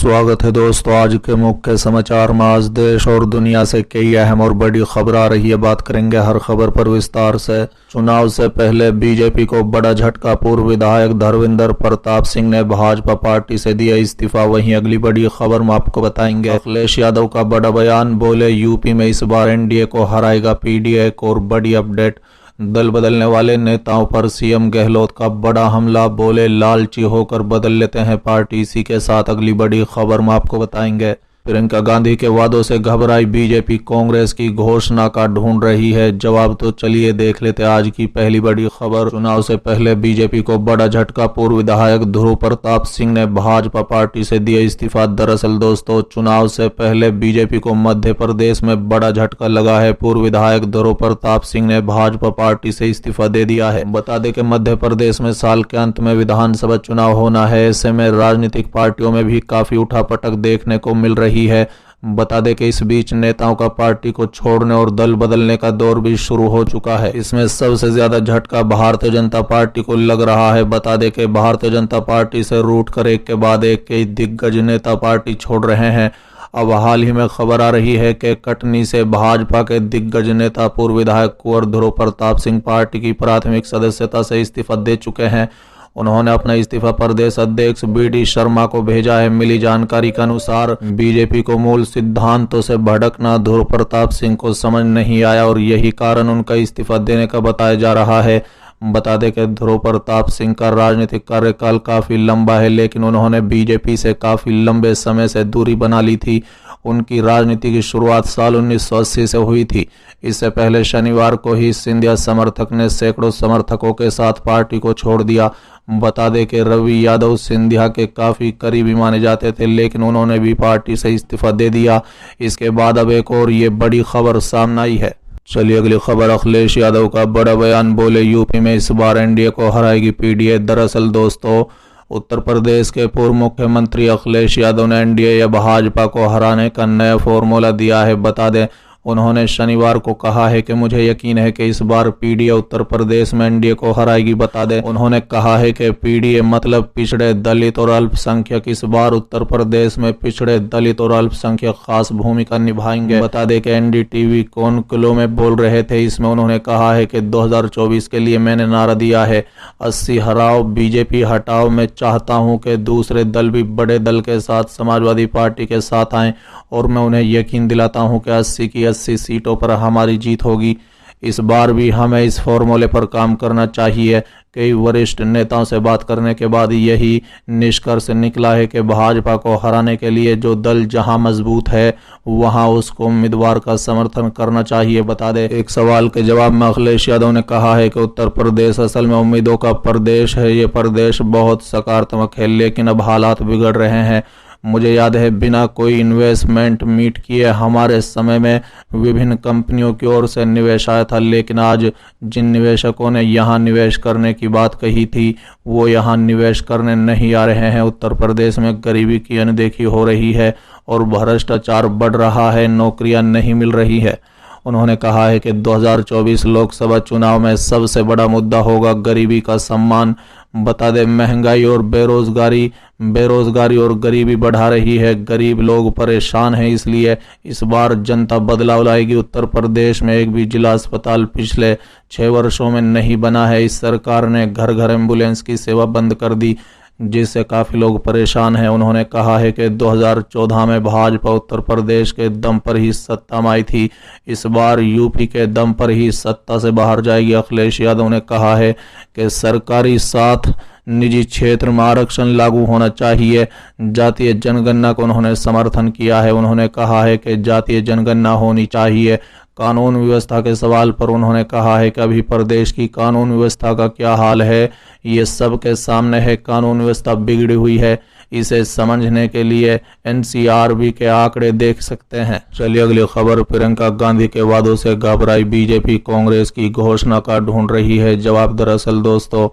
स्वागत है दोस्तों। आज के मुख्य समाचार में आज देश और दुनिया से कई अहम और बड़ी खबर आ रही है। बात करेंगे हर खबर पर विस्तार से। चुनाव से पहले बीजेपी को बड़ा झटका। पूर्व विधायक धर्मेंद्र प्रताप सिंह ने भाजपा पार्टी से दिया इस्तीफा। वहीं अगली बड़ी खबर में आपको बताएंगे अखिलेश यादव का बड़ा बयान। बोले यूपी में इस बार एनडीए को हराएगा पीडीए। एक और बड़ी अपडेट, दल बदलने वाले नेताओं पर सीएम गहलोत का बड़ा हमला। बोले लालची होकर बदल लेते हैं पार्टी। इसी के साथ अगली बड़ी खबर में आपको बताएंगे प्रियंका गांधी के वादों से घबराई बीजेपी, कांग्रेस की घोषणा का ढूंढ रही है जवाब। तो चलिए देख लेते आज की पहली बड़ी खबर। चुनाव से पहले बीजेपी को बड़ा झटका। पूर्व विधायक ध्रुव प्रताप सिंह ने भाजपा पार्टी से दिया इस्तीफा। दरअसल दोस्तों, चुनाव से पहले बीजेपी को मध्य प्रदेश में बड़ा झटका लगा है। पूर्व विधायक ध्रुव प्रताप सिंह ने भाजपा पार्टी से इस्तीफा दे दिया है। बता दें कि मध्य प्रदेश में साल के अंत में विधानसभा चुनाव होना है। ऐसे में राजनीतिक पार्टियों में भी काफी उठापटक देखने को मिल रही है। बता दें कि इस बीच नेताओं का पार्टी को छोड़ने और दल बदलने का दौर भी शुरू हो चुका है। इसमें सबसे ज्यादा झटका भारतीय जनता पार्टी को लग रहा है। बता दें कि भारतीय जनता पार्टी से रूठ कर एक के बाद एक कई दिग्गज नेता पार्टी छोड़ रहे हैं। अब हाल ही में खबर आ रही है कि कटनी से भाजपा के दिग्गज नेता पूर्व विधायक कुंवर ध्रुव प्रताप सिंह पार्टी की प्राथमिक सदस्यता से इस्तीफा दे चुके हैं। उन्होंने अपना इस्तीफा प्रदेश अध्यक्ष बीडी शर्मा को भेजा है। मिली जानकारी के अनुसार बीजेपी को मूल सिद्धांतों से भटकना ध्रुव प्रताप सिंह को समझ नहीं आया और यही कारण उनका इस्तीफा देने का बताया जा रहा है। बता दें कि ध्रुव प्रताप सिंह का राजनीतिक कार्यकाल काफी लंबा है, लेकिन उन्होंने बीजेपी से काफी लंबे समय से दूरी बना ली थी। उनकी राजनीति की शुरुआत साल 1980 से हुई थी। इससे पहले शनिवार को ही सिंधिया समर्थक ने सैकड़ों समर्थकों के साथ पार्टी को छोड़ दिया। बता दें कि रवि यादव सिंधिया के काफी करीबी माने जाते थे, लेकिन उन्होंने भी पार्टी से इस्तीफा दे दिया। इसके बाद अब एक और ये बड़ी खबर सामने आई है। चलिए अगली खबर, अखिलेश यादव का बड़ा बयान। बोले यूपी में इस बार एनडीए को हराएगी पीडीए। दरअसल दोस्तों, उत्तर प्रदेश के पूर्व मुख्यमंत्री अखिलेश यादव ने एनडीए या भाजपा को हराने का नया फॉर्मूला दिया है। बता दें, उन्होंने शनिवार को कहा है कि मुझे यकीन है कि इस बार पीडीए उत्तर प्रदेश में एनडीए को हराएगी। बता दें, उन्होंने कहा है कि पीडीए मतलब पिछड़े, दलित और अल्पसंख्यक। इस बार उत्तर प्रदेश में पिछड़े, दलित और अल्पसंख्यक खास भूमिका निभाएंगे। बता दें कि एनडीटीवी कॉनक्लेव में बोल रहे थे। इसमें उन्होंने कहा है कि 2024 के लिए मैंने नारा दिया है 80 हराओ, बीजेपी हटाओ। मैं चाहता हूं कि दूसरे दल भी बड़े दल के साथ समाजवादी पार्टी के साथ आएं और मैं उन्हें यकीन दिलाता हूं कि 80 की 80 सीटों पर हमारी जीत होगी। इस बार भी हमें इस फॉर्मूले पर काम करना चाहिए। कई वरिष्ठ नेताओं से बात करने के बाद यही निष्कर्ष निकला है कि भाजपा को हराने के लिए जो दल जहां मजबूत है वहां उसको उम्मीदवार का समर्थन करना चाहिए। बता दें, एक सवाल के जवाब में अखिलेश यादव ने कहा है कि उत्तर प्रदेश असल में उम्मीदों का प्रदेश है। ये प्रदेश बहुत सकारात्मक है, लेकिन अब हालात बिगड़ रहे हैं। मुझे याद है, बिना कोई इन्वेस्टमेंट मीट किए हमारे समय में विभिन्न कंपनियों की ओर से निवेश आया था, लेकिन आज जिन निवेशकों ने यहाँ निवेश करने की बात कही थी वो यहाँ निवेश करने नहीं आ रहे हैं। उत्तर प्रदेश में गरीबी की अनदेखी हो रही है और भ्रष्टाचार बढ़ रहा है, नौकरियां नहीं मिल रही है। उन्होंने कहा है कि 2024 लोकसभा चुनाव में सबसे बड़ा मुद्दा होगा गरीबी का सम्मान। बता दें, महंगाई और बेरोजगारी और गरीबी बढ़ा रही है। गरीब लोग परेशान हैं, इसलिए इस बार जनता बदलाव लाएगी। उत्तर प्रदेश में एक भी जिला अस्पताल पिछले 6 वर्षों में नहीं बना है। इस सरकार ने घर घर एम्बुलेंस की सेवा बंद कर दी, जिससे काफी लोग परेशान हैं। उन्होंने कहा है कि 2014 में भाजपा उत्तर प्रदेश के दम पर ही सत्ता में आई थी। इस बार यूपी के दम पर ही सत्ता से बाहर जाएगी। अखिलेश यादव ने कहा है कि सरकारी साथ निजी क्षेत्र में आरक्षण लागू होना चाहिए। जातीय जनगणना को उन्होंने समर्थन किया है। उन्होंने कहा है कि जातीय जनगणना होनी चाहिए। कानून व्यवस्था के सवाल पर उन्होंने कहा है कि अभी प्रदेश की कानून व्यवस्था का क्या हाल है ये सबके सामने है। कानून व्यवस्था बिगड़ी हुई है, इसे समझने के लिए एनसीआरबी के आंकड़े देख सकते हैं। चलिए अगली खबर, प्रियंका गांधी के वादों से घबराई बीजेपी, कांग्रेस की घोषणा का ढूंढ रही है जवाब। दरअसल दोस्तों,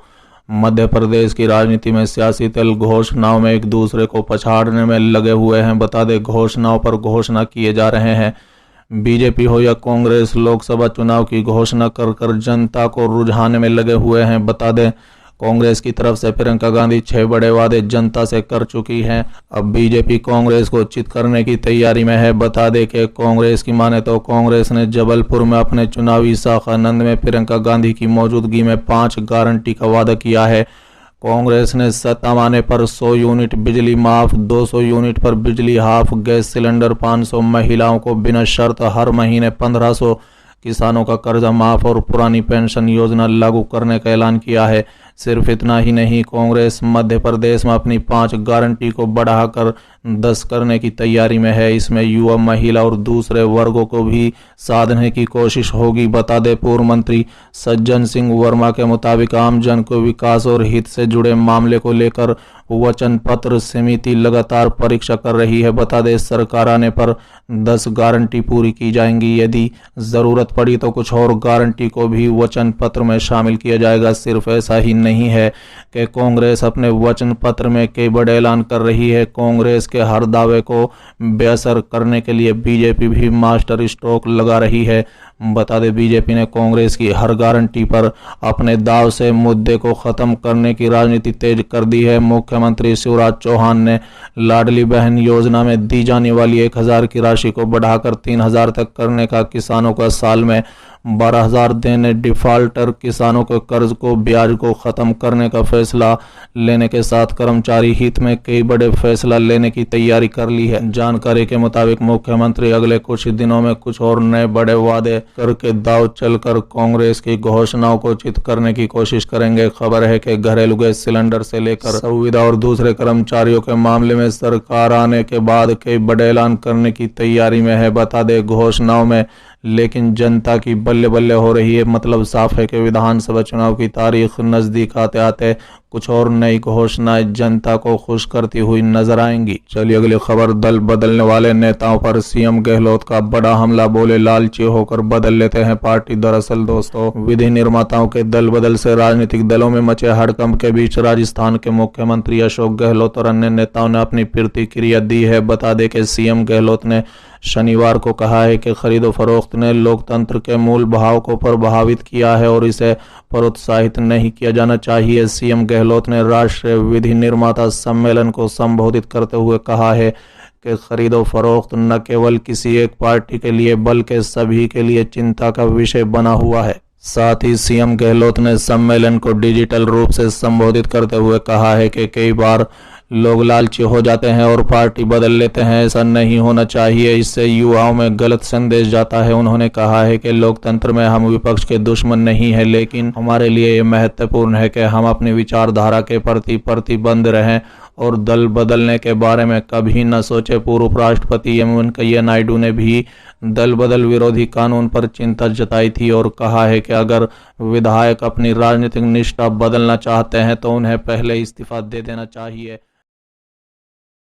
मध्य प्रदेश की राजनीति में सियासी दल घोषणाओं में एक दूसरे को पछाड़ने में लगे हुए हैं। बता दें, घोषणाओं पर घोषणा किए जा रहे हैं। बीजेपी हो या कांग्रेस, लोकसभा चुनाव की घोषणा कर जनता को रुझाने में लगे हुए हैं। बता दें, कांग्रेस की तरफ से प्रियंका गांधी 6 बड़े वादे जनता से कर चुकी हैं। अब बीजेपी कांग्रेस को चित करने की तैयारी में है। बता दें कि कांग्रेस की माने तो कांग्रेस ने जबलपुर में अपने चुनावी साखानंद में प्रियंका गांधी की मौजूदगी में 5 गारंटी का वादा किया है। कांग्रेस ने सत्ता आने पर 100 यूनिट बिजली माफ, 200 यूनिट पर बिजली हाफ, गैस सिलेंडर 500, महिलाओं को बिना शर्त हर महीने 1500, किसानों का कर्जा माफ और पुरानी पेंशन योजना लागू करने का ऐलान किया है। सिर्फ इतना ही नहीं, कांग्रेस मध्य प्रदेश में अपनी 5 गारंटी को बढ़ाकर 10 करने की तैयारी में है। इसमें युवा, महिला और दूसरे वर्गों को भी साधने की कोशिश होगी। बता दें, पूर्व मंत्री सज्जन सिंह वर्मा के मुताबिक आमजन को विकास और हित से जुड़े मामले को लेकर वचन पत्र समिति लगातार परीक्षा कर रही है। बता दें, सरकार आने पर 10 गारंटी पूरी की जाएंगी। यदि जरूरत पड़ी तो कुछ और गारंटी को भी वचन पत्र में शामिल किया जाएगा। सिर्फ ऐसा ही नहीं है कि कांग्रेस अपने वचन पत्र में कई बड़े ऐलान कर रही है। कांग्रेस के हर दावे को बेअसर करने के लिए बीजेपी भी मास्टर स्ट्रोक लगा रही है। बता दें, बीजेपी ने कांग्रेस की हर गारंटी पर अपने दाव से मुद्दे को खत्म करने की राजनीति तेज कर दी है। मुख्यमंत्री शिवराज चौहान ने लाडली बहन योजना में दी जाने वाली 1000 की राशि को बढ़ाकर 3000 तक करने का, किसानों का साल में 12,000 देने, डिफाल्टर किसानों के कर्ज को ब्याज को खत्म करने का फैसला लेने के साथ कर्मचारी हित में कई बड़े फैसला लेने की तैयारी कर ली है। जानकारी के मुताबिक मुख्यमंत्री अगले कुछ दिनों में कुछ और नए बड़े वादे करके दाव चलकर कांग्रेस की घोषणाओं को चित करने की कोशिश करेंगे। खबर है कि घरेलू गैस सिलेंडर से लेकर सुविधा और दूसरे कर्मचारियों के मामले में सरकार आने के बाद कई बड़े ऐलान करने की तैयारी में है। बता दें, घोषणाओं में लेकिन जनता की बल्ले बल्ले हो रही है। मतलब साफ है कि विधानसभा चुनाव की तारीख नजदीक आते आते कुछ और नई घोषणाएं जनता को खुश करती हुई नजर आएंगी। चलिए अगली खबर, दल बदलने वाले नेताओं पर सीएम गहलोत का बड़ा हमला, बोले लालची होकर बदल लेते हैं पार्टी। दरअसल दोस्तों, विधि निर्माताओं के दल बदल से राजनीतिक दलों में मचे हड़कंप के बीच राजस्थान के मुख्यमंत्री अशोक गहलोत और अन्य नेताओं ने अपनी प्रतिक्रिया दी है। बता दें कि सीएम गहलोत ने शनिवार को कहा है कि खरीदो फरोख्त ने लोकतंत्र के मूल भाव को प्रभावित किया है और इसे प्रोत्साहित नहीं किया जाना चाहिए। सीएम गहलोत ने राष्ट्रीय विधि निर्माता सम्मेलन को संबोधित करते हुए कहा है कि खरीदो फरोख्त न केवल किसी एक पार्टी के लिए बल्कि सभी के लिए चिंता का विषय बना हुआ है। साथ ही सीएम गहलोत ने सम्मेलन को डिजिटल रूप से संबोधित करते हुए कहा है कि कई बार लोग लालची हो जाते हैं और पार्टी बदल लेते हैं। ऐसा नहीं होना चाहिए, इससे युवाओं में गलत संदेश जाता है। उन्होंने कहा है कि लोकतंत्र में हम विपक्ष के दुश्मन नहीं है, लेकिन हमारे लिए ये महत्वपूर्ण है कि हम अपनी विचारधारा के प्रति प्रतिबद्ध रहें और दल बदलने के बारे में कभी न सोचे। पूर्व उपराष्ट्रपति एम वेंकैया नायडू ने भी दल बदल विरोधी कानून पर चिंता जताई थी और कहा है कि अगर विधायक अपनी राजनीतिक निष्ठा बदलना चाहते हैं तो उन्हें पहले इस्तीफा दे देना चाहिए।